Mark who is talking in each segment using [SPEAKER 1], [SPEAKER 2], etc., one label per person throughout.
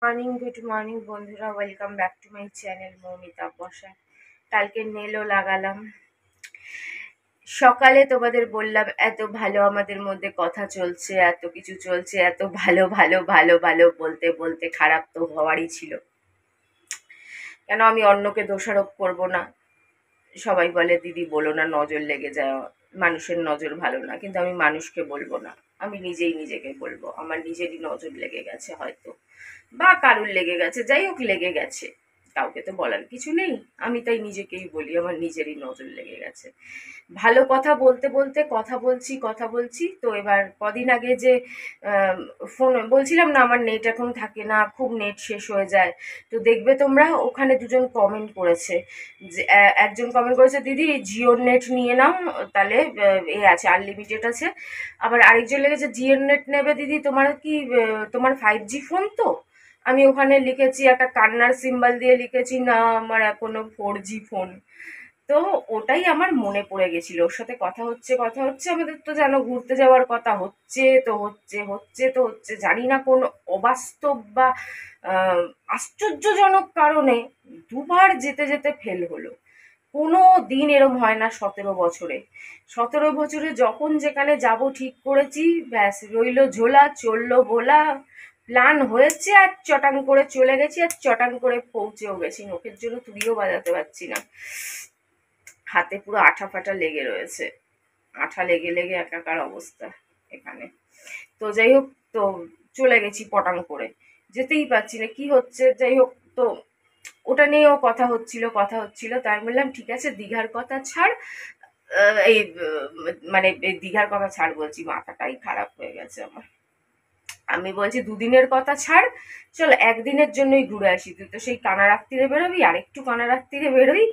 [SPEAKER 1] Good morning বন্ধুরা, welcome back to my channel Moumita বসা। কালকে নেলও লাগালাম। সকালে তোমাদের বললাম এত ভালো আমাদের মধ্যে কথা চলছে, এত কিছু চলছে, এত ভালো ভালো ভালো ভালো বলতে বলতে খারাপ তো হওয়ারই ছিল। কেন আমি অন্যকে দোষারোপ করব না? সবাই বলে দিদি বলো না, নজর লেগে যায়, মানুষের নজর ভালো না, কিন্তু আমি মানুষকে বলবো না, আমি নিজেই নিজেকে বলবো আমার নিজেরই নজর লেগে গেছে হয়তো, বা কারুর লেগে গেছে, যাই হোক লেগে গেছে, কাউকে তো বলার কিছু নেই। আমি তাই নিজেকেই বলি আমার নিজেরই নজর লেগে গেছে। ভালো কথা বলতে বলতে কথা বলছি তো এবার কদিন আগে যে ফোন বলছিলাম না আমার নেট এখন থাকে না, খুব নেট শেষ হয়ে যায়। তো দেখবে তোমরা ওখানে দুজন কমেন্ট করেছে, যে একজন কমেন্ট করেছে দিদি জিওর নেট নিয়ে নাও, তাহলে এ আছে আনলিমিটেড আছে। আবার আরেকজন লেগেছে জিওর নেট নেবে দিদি, তোমার কি তোমার 5G ফোন তো? আমি ওখানে লিখেছি একটা কান্নার সিম্বল দিয়ে লিখেছি না আমার এখনো 4G ফোন। তো ওটাই আমার মনে পড়ে গেছিল, ওর সাথে কথা হচ্ছে আমাদের তো যেন ঘুরতে যাওয়ার কথা হচ্ছে, জানি না কোন অবাস্তব বা আশ্চর্যজনক কারণে দুবার যেতে যেতে ফেল হলো। কোনো দিন এরম হয় না 17 বছরে। 17 বছরে যখন যেখানে যাব ঠিক করেছি, ব্যাস রইলো ঝোলা, চললো বোলা, প্ল্যান হয়েছে আর চটাং করে চলে গেছি, আর চটাং করে পৌঁছেও গেছি, মুখের জন্য তুড়িও বাজাতে পারছি না, হাতে পুরো আঠা ফাটা লেগে রয়েছে, আঠা লেগে লেগে একাকার অবস্থা এখানে। তো যাই হোক, তো চলে গেছি পটাং করে, যেতেই পারছি না কি হচ্ছে, যাই হোক। তো ওটা নিয়েও কথা হচ্ছিল, তাই বললাম ঠিক আছে দীঘার কথা ছাড়, এই মানে এই দীঘার কথা ছাড় বলছি, মাথাটাই খারাপ হয়ে গেছে আমার। আমি বলছি দুদিনের কথা ছাড়, চল একদিনের জন্যই ঘুরে আসি। তুই তো সেই কানা রাত্রিরে বেরোবি, আর একটু কানা রাত্রিরে বেরোই,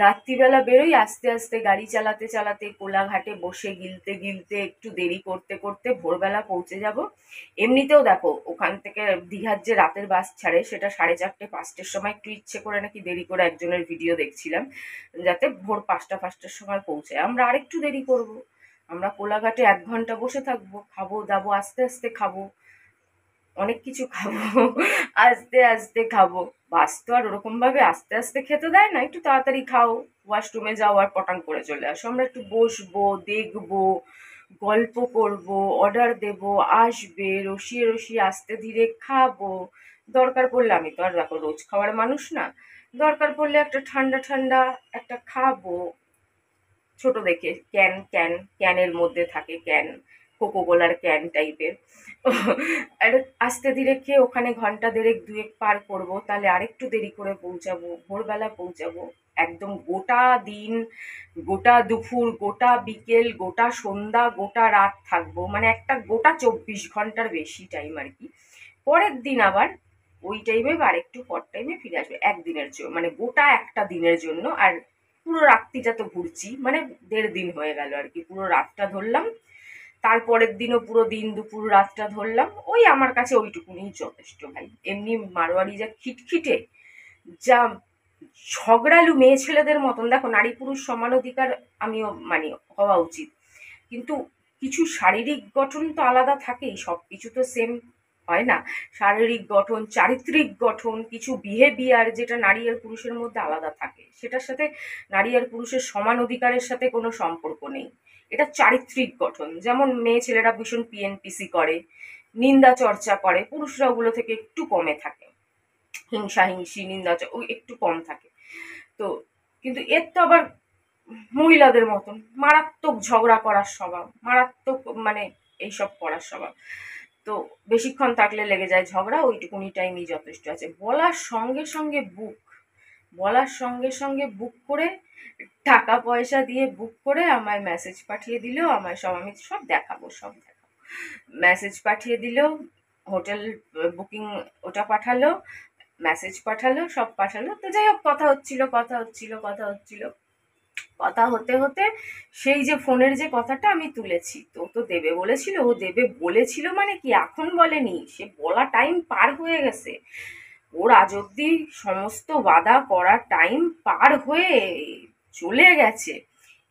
[SPEAKER 1] রাত্রিবেলা বেরোই, আস্তে আস্তে গাড়ি চালাতে চালাতে কোলাঘাটে বসে গিলতে গিলতে একটু দেরি করতে করতে ভোরবেলা পৌঁছে যাব। এমনিতেও দেখো ওখান থেকে দীঘার যে রাতের বাস ছাড়ে সেটা 4:30-5টার সময়, একটু ইচ্ছে করে নাকি দেরি করে একজনের ভিডিও দেখছিলাম, যাতে ভোর 5টার সময় পৌঁছায়। আমরা আরেকটু দেরি করব, আমরা কোলাঘাটে 1 ঘন্টা বসে থাকবো, খাবো দাবো, আস্তে আস্তে খাবো, অনেক কিছু খাবো, আস্তে আস্তে খাবো। বাস তো আর ওরকম ভাবে আস্তে আস্তে খেতে দেয় না, একটু তাড়াতাড়ি খাও, ওয়াশরুমে যাও আর পটাং করে চলে আসো। আমরা একটু বসবো, দেখবো, গল্প করব, অর্ডার দেব, আসবে, রসিয়ে রসিয়ে আস্তে ধীরে খাবো। দরকার পড়লে, আমি তো আর দেখো রোজ খাওয়ার মানুষ না, দরকার পড়লে একটা ঠান্ডা ঠান্ডা একটা খাবো, ছোট দেখে ক্যানের মধ্যে থাকে, ক্যান, কোকো কোলার ক্যান টাইপের। আর আস্তে ধীরে খেয়ে ওখানে ঘন্টা দেড়েক দুয়েক পার করব, তাহলে আরেকটু দেরি করে পৌঁছাবো, ভোরবেলা পৌঁছাবো। একদম গোটা দিন, গোটা দুপুর, গোটা বিকেল, গোটা সন্ধ্যা, গোটা রাত থাকবো, মানে একটা গোটা 24 ঘন্টার বেশি টাইম আর কি। পরের দিন আবার ওই টাইমে বা আরেকটু পর টাইমে ফিরে আসবে, একদিনের জন্য, মানে গোটা একটা দিনের জন্য। আর পুরো রাত্রিটা তো ঘুরছি, মানে 1.5 দিন হয়ে গেল আর কি, পুরো রাতটা ধরলাম, তারপরের দিনও পুরো দিন দুপুর রাতটা ধরলাম, ওই আমার কাছে ওইটুকুনি যথেষ্ট ভাই। এমনি মারোয়ারি যা খিটখিটে, যা ঝগড়ালু মেয়ে ছেলেদের মতন, দেখো নারী পুরুষ সমান অধিকার আমিও মানি, হওয়া উচিত, কিন্তু কিছু শারীরিক গঠন তো আলাদা থাকেই, সব কিছু তো সেম হয় না। শারীরিক গঠন, চারিত্রিক গঠন, কিছু বিহেভিয়ার যেটা নারী আর পুরুষের মধ্যে আলাদা থাকে, সেটার সাথে নারী আর পুরুষের সমান অধিকারের সাথে কোনো সম্পর্ক নেই। এটা চারিত্রিক গঠন, যেমন মেয়ে ছেলেরা ভীষণ পিএনপিসি করে, নিন্দা চর্চা করে, পুরুষরা ওগুলো থেকে একটু কমে থাকে, হিংসা হিংসি নিন্দা ওই একটু কম থাকে। তো কিন্তু এর তো আবার মহিলাদের মতন মারাত্মক ঝগড়া করার স্বভাব, মারাত্মক মানে এইসব করার স্বভাব। তো বেশিক্ষণ থাকলে লেগে যায় ঝগড়া, ওইটুকুনি টাইমই যথেষ্ট আছে। বলার সঙ্গে সঙ্গে বুক করে, টাকা পয়সা দিয়ে বুক করে আমায় মেসেজ পাঠিয়ে দিল, আমায় সব, আমি সব দেখাবো, মেসেজ পাঠিয়ে দিল, হোটেল বুকিং ওটা পাঠালো, মেসেজ পাঠালো, সব পাঠালো। তো যাই হোক, কথা হতে হতে সেই যে ফোনের যে কথাটা আমি তুলেছি, তো তো দেবে বলেছিল, ও দেবে বলেছিল মানে কি, এখন বলেনি, সে বলা টাইম পার হয়ে গেছে, ওর আজ অব্দি সমস্ত বাধা করার টাইম পার হয়ে চলে গেছে।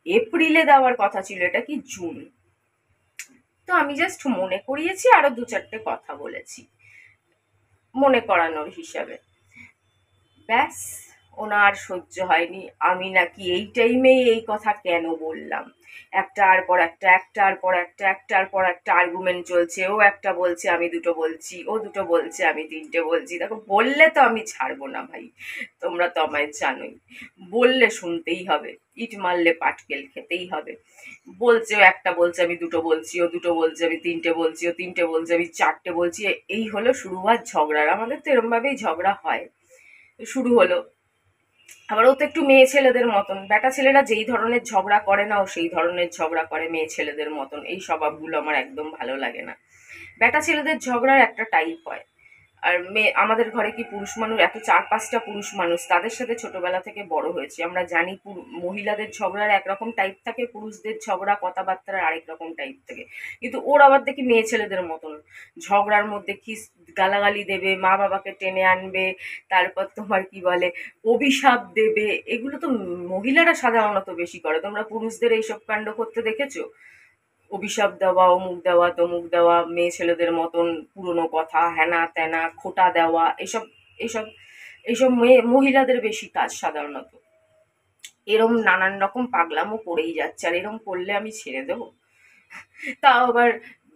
[SPEAKER 1] এপ্রিলে দেওয়ার কথা ছিল, এটা কি জুন। তো আমি জাস্ট মনে করিয়েছি, আরো 2-4টে কথা বলেছি। মনে করানোর হিসাবে। ব্যাস, ওনার সহ্য হয়নি আমি নাকি এই টাইমেই এই কথা কেন বললাম। একটার পর একটা, একটার পর একটা, একটার পর একটা আর্গুমেন্ট চলছে। ও একটা বলছে আমি দুটো বলছি, ও দুটো বলছে আমি তিনটে বলছি। দেখো, বললে তো আমি ছাড়বো না ভাই, তোমরা তো আমায় জানোই। বললে শুনতেই হবে, ইট মারলে পাটকেল খেতেই হবে। বলছে, ও একটা বলছে আমি দুটো বলছি, ও দুটো বলছে আমি তিনটে বলছি, ও তিনটে বলছে আমি চারটে বলছি। এই হলো শুরু হওয়ার ঝগড়ার। আমাদের তো এরম ভাবেই ঝগড়া হয়। শুরু হলো। আবার ও তো একটু মেয়ে ছেলেদের মতন, বেটা ছেলেরা যেই ধরনের ঝগড়া করে না, ও সেই ধরনের ঝগড়া করে মেয়ে ছেলেদের মতন। এই স্বভাবগুলো আমার একদম ভালো লাগে না। বেটা ছেলেদের ঝগড়ার একটা টাইপ হয়, আর মেয়ে, আমাদের ঘরে কি পুরুষ মানুষ, এত 4-5টা পুরুষ মানুষ, তাদের সাথে ছোটবেলা থেকে বড় হয়েছি আমরা, জানি মহিলাদের ঝগড়ার একরকম টাইপ থাকে, পুরুষদের ঝগড়া কথাবার্তার আরেক রকম টাইপ থাকে। কিন্তু ওর আবার দেখি মেয়ে ছেলেদের মতন ঝগড়ার মধ্যে গালাগালি দেবে, মা বাবাকে টেনে আনবে, তারপর তোমার কি বলে অভিশাপ দেবে। এগুলো তো মহিলারা সাধারণত বেশি করে, তোমরা পুরুষদের এইসব কাণ্ড করতে দেখেছো? অভিশাপ দেওয়া, অমুক দেওয়া, তমুক দেওয়া, মেয়ে ছেলেদের মতন পুরনো কথা, হ্যানা ত্যানা, খোঁটা দেওয়া, এসব এসব এইসব মহিলাদের বেশি কাজ সাধারণত। এরম নানান রকম পাগলামো করেই যাচ্ছে, আর এরম করলে আমি ছেড়ে দেবো? তাও আবার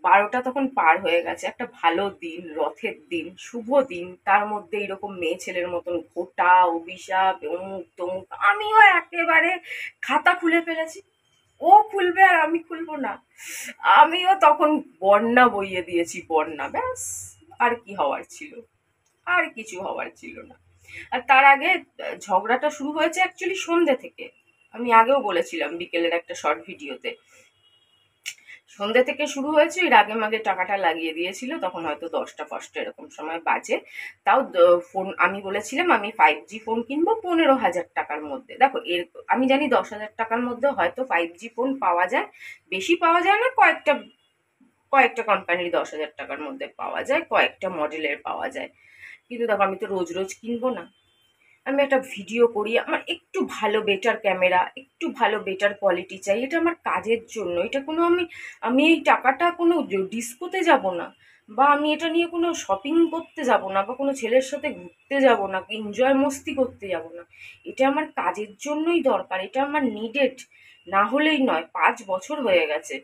[SPEAKER 1] 12টা তখন পার হয়ে গেছে, একটা ভালো দিন, রথের দিন, শুভ দিন, তার মধ্যে এরকম মেয়ে ছেলের মতন খোঁটা, অভিশাপ, অমুক তমুক। আমিও একেবারে খাতা খুলে ফেলেছি। ও খুলবে আর আমি খুলবো না? আমিও তখন বন্যা বইয়ে দিয়েছি, বন্যা। ব্যাস, আর কি হওয়ার ছিল? আর কিছু হওয়ার ছিল না। আর তার আগে ঝগড়াটা শুরু হয়েছে অ্যাকচুয়ালি সন্ধ্যে থেকে। আমি আগেও বলেছিলাম বিকেলের একটা শর্ট ভিডিওতে, সন্ধ্যে থেকে শুরু হয়েছে। এর আগে মাগে টাকাটা লাগিয়ে দিয়েছিল, তখন হয়তো 10টা 5টা এরকম সময় বাজে। তাও ফোন আমি বলেছিলাম আমি 5G ফোন কিনবো 15,000 টাকার মধ্যে। দেখো, আমি জানি 10,000 টাকার মধ্যে হয়তো 5G ফোন পাওয়া যায়, বেশি পাওয়া যায় না, কয়েকটা কয়েকটা কোম্পানির 10,000 টাকার মধ্যে পাওয়া যায়, কয়েকটা মডেলের পাওয়া যায়। কিন্তু দেখো, আমি তো রোজ রোজ কিনবো না। আমি একটা ভিডিও করি, আমার একটু ভালো বেটার ক্যামেরা, একটু ভালো বেটার কোয়ালিটি চাই, এটা আমার কাজের জন্য। এটা কোনো আমি আমি এই টাকাটা কোনো ডিস্কোতে যাব না, বা আমি এটা নিয়ে কোনো শপিং করতে যাব না, বা কোনো ছেলের সাথে ঘুরতে যাব না, এনজয় মস্তি করতে যাব না। এটা আমার কাজের জন্যই দরকার, এটা আমার নিডেড, না হলেই নয়। 5 বছর হয়ে গেছে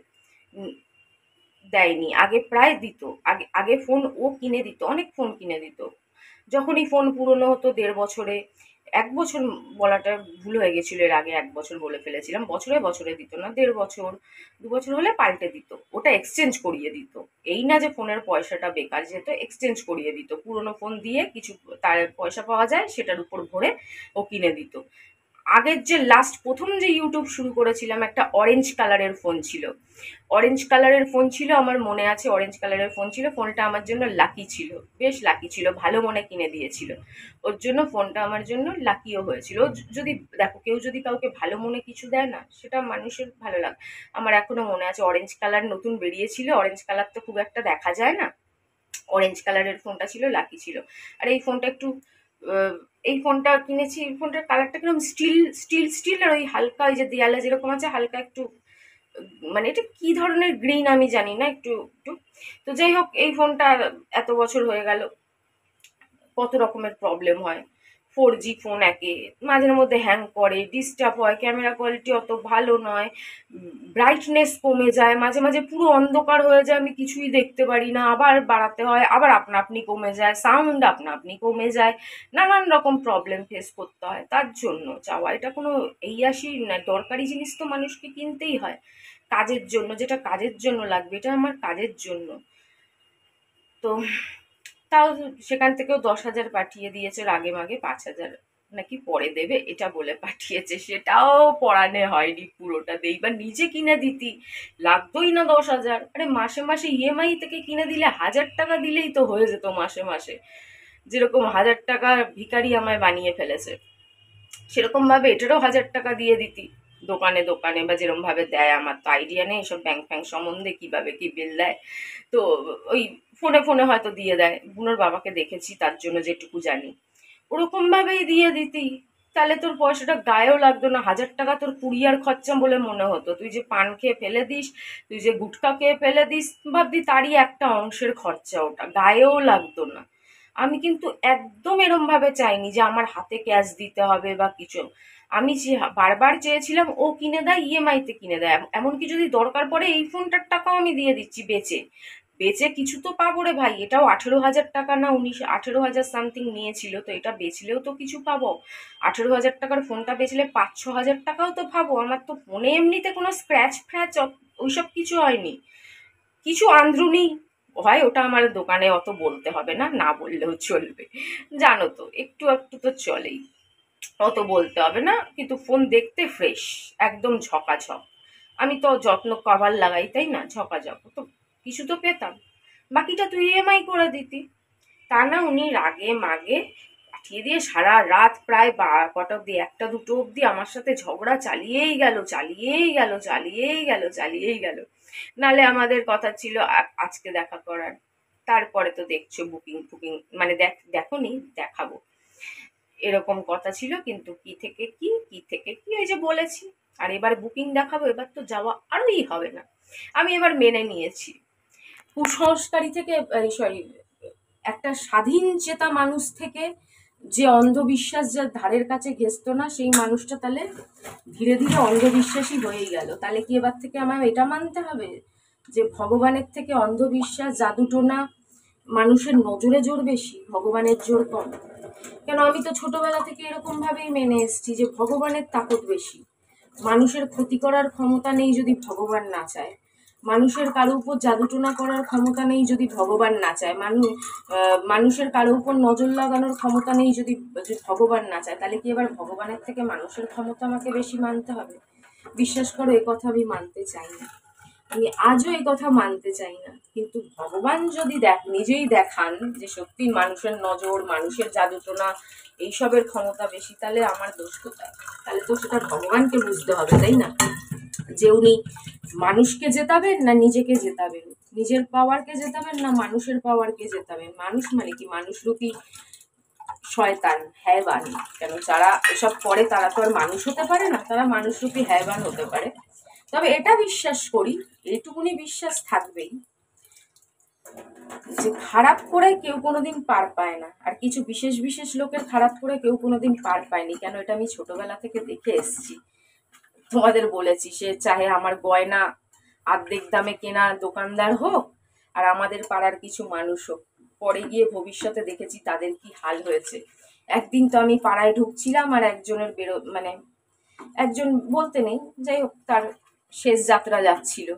[SPEAKER 1] দেয়নি। আগে প্রায় দিত, আগে আগে ফোন ও কিনে দিত, অনেক ফোন কিনে দিত। যখনই ফোন পুরনো হতো 1.5 বছরে, 1 বছর বলাটা ভুল হয়ে গেছিল, এর আগে 1 বছর বলে ফেলেছিলাম, বছরে বছরে দিত না, 1.5 বছর 2 বছর হলে পাল্টে দিত, ওটা এক্সচেঞ্জ করিয়ে দিত। এই না যে ফোনের পয়সাটা বেকার যেত, এক্সচেঞ্জ করিয়ে দিত, পুরনো ফোন দিয়ে কিছু তার পয়সা পাওয়া যায় সেটার উপর ভরে ও কিনে দিত। আগের যে লাস্ট প্রথম যে ইউটিউব শুরু করেছিলাম, একটা অরেঞ্জ কালারের ফোন ছিল, অরেঞ্জ কালারের ফোন ছিল, আমার মনে আছে অরেঞ্জ কালারের ফোন ছিল। ফোনটা আমার জন্য লাকি ছিল, বেশ লাকি ছিল, ভালো মনে কিনে দিয়েছিল। ওর জন্য ফোনটা আমার জন্য লাকিও হয়েছিল। যদি দেখো, কেউ যদি কাউকে ভালো মনে কিছু দেয় না, সেটা মানুষের ভালো লাগে। আমার এখনো মনে আছে, অরেঞ্জ কালার নতুন বেরিয়েছিল, অরেঞ্জ কালার তো খুব একটা দেখা যায় না, অরেঞ্জ কালারের ফোনটা ছিল, লাকি ছিল। আর এই ফোনটা একটু আহ, এই ফোনটা কিনেছি, এই ফোনটার কালারটা কিরকম স্টিল স্টিল স্টিল, আর ওই হালকা, ওই যে দেয়ালে যেরকম আছে হালকা একটু, মানে এটা কি ধরনের গ্রিন আমি জানি না, একটু একটু। তো যাই হোক, এই ফোনটা এত বছর হয়ে গেল, কত রকমের প্রবলেম হয়। 4G ফোন, একে মাঝের মধ্যে হ্যাং করে, ডিস্টার্ব হয়, ক্যামেরা কোয়ালিটি অত ভালো নয়, ব্রাইটনেস কমে যায়, মাঝে মাঝে পুরো অন্ধকার হয়ে যায়, আমি কিছুই দেখতে পারি না, আবার বাড়াতে হয়, আবার আপনা আপনি কমে যায়, সাউন্ড আপনা আপনি কমে যায়, নানান রকম প্রবলেম ফেস করতে হয়। তার জন্য চাওয়া, এটা কোনো এই আসি না, দরকারি জিনিস তো মানুষকে কিনতেই হয় কাজের জন্য, যেটা কাজের জন্য লাগবে, এটা আমার কাজের জন্য। তো তাও সেখান থেকেও 10,000 পাঠিয়ে দিয়েছে, আগে মাগে 5,000 নাকি পরে দেবে এটা বলে পাঠিয়েছে, সেটাও পড়ানো হয়নি পুরোটা। এইবার নিজে কিনে দিতি, লাগতোই না 10,000। আরে মাসে মাসে ইএমআই থেকে কিনে দিলে 1,000 টাকা দিলেই তো হয়ে যেত মাসে মাসে। যেরকম 1,000 টাকা ভিখারি আমায় বানিয়ে ফেলেছে, সেরকম ভাবে এটারও 1,000 টাকা দিয়ে দিতি দোকানে দোকানে, বা যেরকম ভাবে দেয়। আমার তো আইডিয়া নেই এসব ব্যাংক ফ্যাংক সম্বন্ধে, কিভাবে কি বিল দেয়। তো ওই ফোনে ফোনে হয়তো দিয়ে দেয়, বুনোর বাবাকে দেখেছি তার জন্য যেটুকু জানি, ওরকম ভাবেই দিয়ে দিতি। তাহলে তোর পয়সাটা গায়েও লাগতো না, 1,000 টাকা তোর কুরিয়ার খরচা বলে মনে হতো। তুই যে পান খেয়ে ফেলে দিস, তুই যে গুটখা খেয়ে ফেলে দিস, ভাবতি তারই একটা অংশের খরচা, ওটা গায়েও লাগতো না। আমি কিন্তু একদম এরমভাবে চাইনি যে আমার হাতে ক্যাশ দিতে হবে বা কিছু। আমি বারবার চেয়েছিলাম ও কিনে দেয়, ইএমআইতে কিনে দেয়। এমনকি যদি দরকার পড়ে এই ফোনটার টাকাও আমি দিয়ে দিচ্ছি বেচে। বেচে কিছু তো পাবো রে ভাই, এটাও 18,000 টাকা না 18,000 সামথিং নিয়েছিল, তো এটা বেচলেও তো কিছু পাবো। 18,000 টাকার ফোনটা বেচলে 5-6 হাজার টাকাও তো পাবো। আমার তো ফোনে এমনিতে কোনো স্ক্র্যাচ ফ্র্যাচ ওইসব কিছু হয়নি। কিছু আন্দ্রুনি হয়, ওটা আমার দোকানে অত বলতে হবে না, না বললেও চলবে, জানো তো একটু একটু তো চলেই, অত বলতে হবে না। কিন্তু ফোন দেখতে ফ্রেশ, একদম ঝকাঝক। আমি তো যত্ন কভার লাগাই, তাই না, ঝকাঝক তো কিছু তো পেতাম। বাকিটা তুই ইএমআই করে দিতি। তা না, উনি রাগে মাগে পাঠিয়ে দিয়ে সারা রাত প্রায় কটা অব্দি, 1টা 2টো অব্দি আমার সাথে ঝগড়া চালিয়েই গেল, চালিয়েই গেল, চালিয়েই গেল, চালিয়েই গেল। নালে আমাদের কথা ছিল আজকে দেখা করার। তারপরে তো দেখছো বুকিং ফুকিং, মানে দেখোনি, দেখাবো, এরকম কথা ছিল। কিন্তু কি থেকে কি, কি থেকে কি, ওই যে বলেছি। আর এবার বুকিং দেখাবো, এবার তো যাওয়া আরোই হবে না। আমি এবার মেনে নিয়েছি। কুসংস্কারী থেকে, সরি, একটা স্বাধীন চেতা মানুষ থেকে যে অন্ধবিশ্বাস যার ধারের কাছে ঘেঁচতো না, সেই মানুষটা তাহলে ধীরে ধীরে অন্ধবিশ্বাসী হয়েই গেল। তাহলে কি এবার থেকে আমার এটা মানতে হবে যে ভগবানের থেকে অন্ধবিশ্বাস, জাদুটোনা, মানুষের নজরে জোর বেশি, ভগবানের জোর কম? কেন, আমি তো ছোটবেলা থেকে এরকম ভাবেই মেনে এসেছি যে ভগবানের তাকত বেশি। মানুষের ক্ষতি করার ক্ষমতা নেই যদি ভগবান না চায়। মানুষের কারো উপর জাদুটোনা করার ক্ষমতা নেই যদি ভগবান না চায়। মানুষের কারো উপর নজর লাগানোর ক্ষমতা নেই যদি ভগবান না চায়। তাহলে কি এবার ভগবানের থেকে মানুষের ক্ষমতা আমাকে বেশি মানতে হবে? বিশ্বাস করো, এ কথা আমি মানতে চাই না। আমি আজও এই কথা মানতে চাই না। কিন্তু ভগবান যদি নিজেই দেখান যে সত্যি মানুষের নজর, মানুষের জাদুটোনা, এইসবের ক্ষমতা বেশি, তাহলে আমার দোষ কোথায়? তাহলে তো সেটা ভগবানকে বুঝতে হবে, তাই না? যে উনি মানুষকে জেতাবেন না নিজেকে জেতাবেন, নিজের পাওয়ারকে জেতাবেন না মানুষের পাওয়ারকে জেতাবেন। মানুষ মানে কি, মানুষরূপী শয়তান, হ্যায়বান। কেন, যারা এসব করে তারা তো আর মানুষ হতে পারে না, তারা মানুষরূপী হ্যায়বান হতে পারে। তবে এটা বিশ্বাস করি, এইটুকুনি বিশ্বাস থাকবেই, যে খারাপ করে কেউ কোনোদিন পার পায় না। আর কিছু বিশেষ বিশেষ লোকের খারাপ করে কেউ কোনোদিন পার পায়নি। কেন, এটা আমি ছোটবেলা থেকে দেখে এসেছি। তোমাদের বলেছি, সে চাহে আমার গয়না অর্ধেক দামে কেনা দোকানদার হোক, আর আমাদের পাড়ার কিছু মানুষ হোক, পরে গিয়ে ভবিষ্যতে দেখেছি তাদের কি হাল হয়েছে। একদিন তো আমি পাড়ায় ঢুকছিলাম, আর একজনের মানে একজন বলতে নেই, যাই হোক, তার শেষ যাত্রা যাচ্ছিল।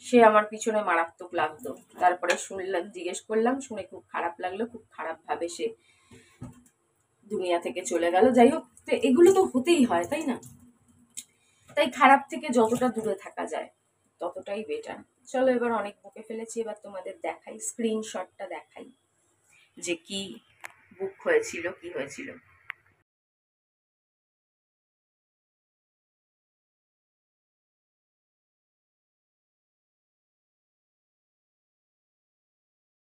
[SPEAKER 1] সে আমার পিছনে মারাত্মক লাগতো। তারপরে শুনলাম, জিজ্ঞেস করলাম, শুনে খুব খারাপ লাগলো, খুব খারাপ ভাবে সে দুনিয়া থেকে চলে গেল। যাই হোক, তো এগুলো তো হতেই হয়, তাই না? তাই খারাপ থেকে যতটা দূরে থাকা যায় ততটাই বেটার। চলো, এবার অনেক বকে ফেলেছি, এবার তোমাদের দেখাই, স্ক্রিনশটটা দেখাই যে কি বুক হয়েছিল, কি হয়েছিল।